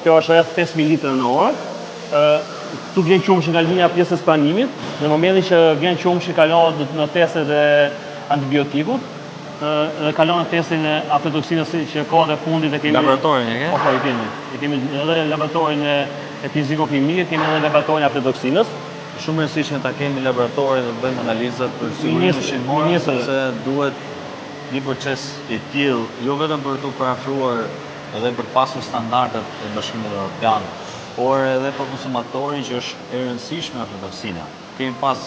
Kjo është rreth 5000 litra në orë. Tu vjen qumshi nga linja pjesës pranimit. Në momentin që vjen qumshi kalon në testet e antibiotikut, dhe kalon në testin e aflatoksinës që kohët e fundit e kemi. Laboratorin e ke? Po, i kemi edhe laboratorin e fiziko-kimike, kemi edhe laboratorin e aflatoksinës. Shumë e rëndësishme ta kemi laboratorin dhe bëjmë analizat për sigurinë shimore, sepse duhet një proces i tillë, jo vetëm për të parafruar edhe për të pasur standardet e Bashkimit Evropian, por edhe për konsumatorin që është e rëndësishme aflatoksina. Kemi pas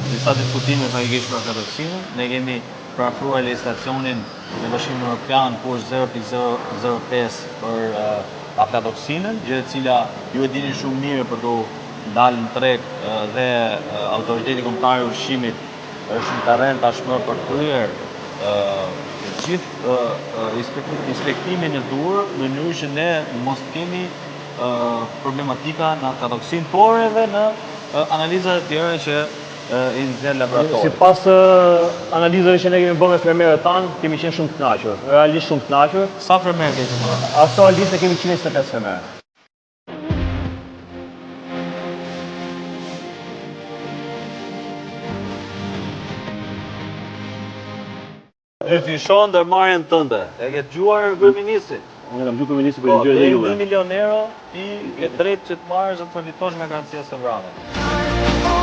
disa diskutime faktikisht për aflatoksinën, ne kemi parafruar legjislacionin e Bashkimit Evropian kush 0.005 për aflatoksinën, gjë e cila ju e dini shumë mirë për të dalë në treg dhe Autoriteti Kombëtar i Ushqimit është në terren tashmë për të kryer gjithë inspektimin e duhur në mënyrë që ne mos kemi problematika në aflatoksin, por edhe në analizat e tjera që i nxjerr laboratori. Sipas analizave që ne kemi bërë me fermerët tanë, kemi qenë shumë të kënaqur, realisht shumë të kënaqur. Sa fermerë kemi bërë? Aktualisht kemi 125 fermerë. E fishon ndërmarrjen tënde. E ke dëgjuar kryeministrin? Unë kam dëgjuar kryeministrin për të dëgjuar edhe juve. 2 milion euro i ke drejt që të marrësh dhe të përfitosh nga garancia së vrave.